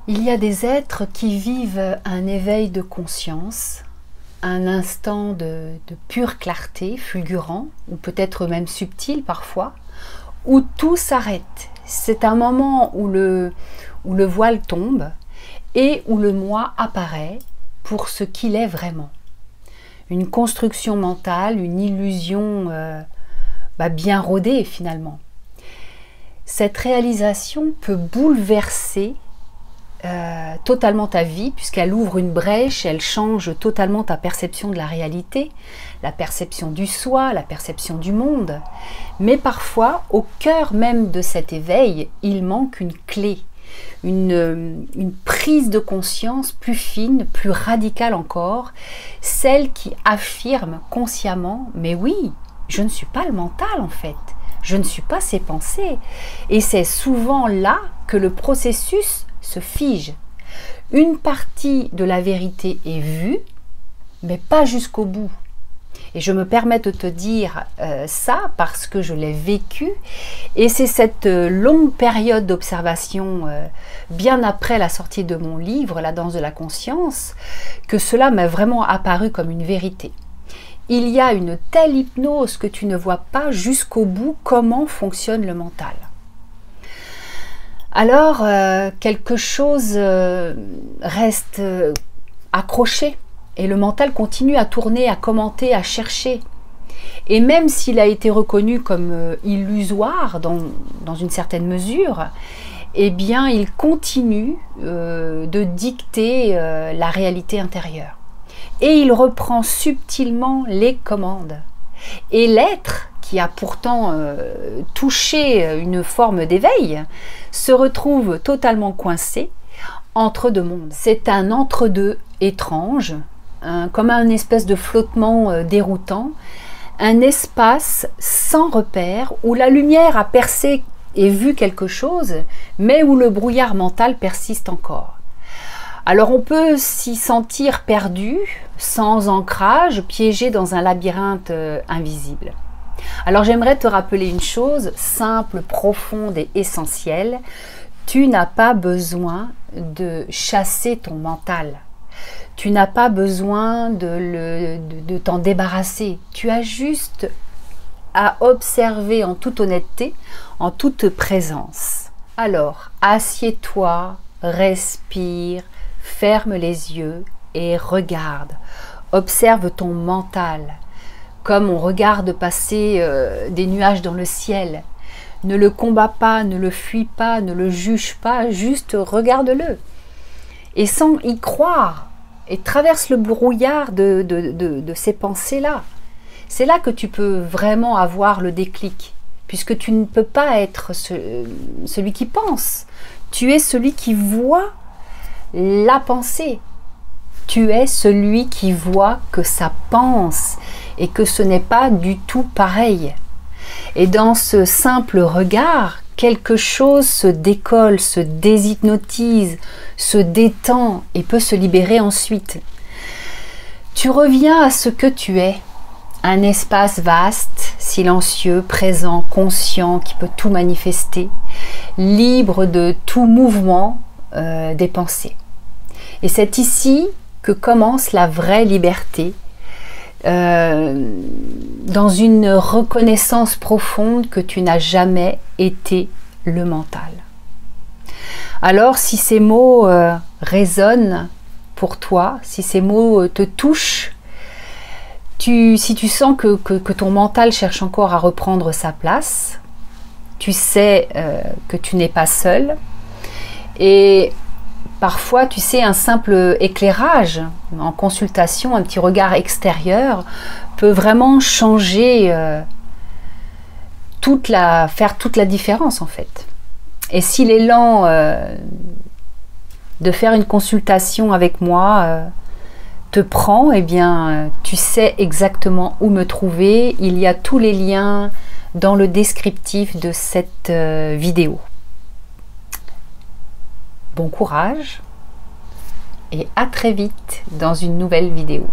Il y a des êtres qui vivent un éveil de conscience, un instant de pure clarté, fulgurant, ou peut-être même subtil parfois, où tout s'arrête. C'est un moment où le voile tombe et où le moi apparaît pour ce qu'il est vraiment. Une construction mentale, une illusion bien rodée finalement. Cette réalisation peut bouleverser totalement ta vie, puisqu'elle ouvre une brèche, elle change totalement ta perception de la réalité, la perception du soi, la perception du monde. Mais parfois, au cœur même de cet éveil, il manque une clé, une prise de conscience plus fine, plus radicale encore, celle qui affirme consciemment, mais oui, je ne suis pas le mental en fait, je ne suis pas ces pensées. Et c'est souvent là que le processus se fige. Une partie de la vérité est vue, mais pas jusqu'au bout. Et je me permets de te dire ça parce que je l'ai vécu. Et c'est cette longue période d'observation, bien après la sortie de mon livre, La danse de la conscience, que cela m'est vraiment apparu comme une vérité. Il y a une telle hypnose que tu ne vois pas jusqu'au bout comment fonctionne le mental. Alors, quelque chose reste accroché et le mental continue à tourner, à commenter, à chercher. Et même s'il a été reconnu comme illusoire dans une certaine mesure, eh bien, il continue de dicter la réalité intérieure. Et il reprend subtilement les commandes. Et l'être, qui a pourtant touché une forme d'éveil, se retrouve totalement coincé entre deux mondes. C'est un entre-deux étrange, comme un espèce de flottement déroutant, un espace sans repère où la lumière a percé et vu quelque chose, mais où le brouillard mental persiste encore. Alors on peut s'y sentir perdu, sans ancrage, piégé dans un labyrinthe invisible. Alors j'aimerais te rappeler une chose simple, profonde et essentielle. Tu n'as pas besoin de chasser ton mental. Tu n'as pas besoin de t'en débarrasser. Tu as juste à observer en toute honnêteté, en toute présence. Alors, assieds-toi, respire, ferme les yeux et regarde. Observe ton mental. Comme on regarde passer des nuages dans le ciel. Ne le combats pas, ne le fuis pas, ne le juge pas, juste regarde-le. Et sans y croire, et traverse le brouillard de ces pensées-là. C'est là que tu peux vraiment avoir le déclic, puisque tu ne peux pas être celui qui pense. Tu es celui qui voit la pensée. Tu es celui qui voit que ça pense et que ce n'est pas du tout pareil. Et dans ce simple regard, quelque chose se décolle, se déshypnotise, se détend et peut se libérer ensuite. Tu reviens à ce que tu es, un espace vaste, silencieux, présent, conscient, qui peut tout manifester, libre de tout mouvement des pensées. Et c'est ici que commence la vraie liberté, dans une reconnaissance profonde que tu n'as jamais été le mental. Alors si ces mots résonnent pour toi, si ces mots te touchent, si tu sens que ton mental cherche encore à reprendre sa place, tu sais que tu n'es pas seul. Et parfois, tu sais, un simple éclairage en consultation, un petit regard extérieur peut vraiment changer, faire toute la différence en fait. Et si l'élan de faire une consultation avec moi te prend, eh bien, tu sais exactement où me trouver. Il y a tous les liens dans le descriptif de cette vidéo. Bon courage et à très vite dans une nouvelle vidéo.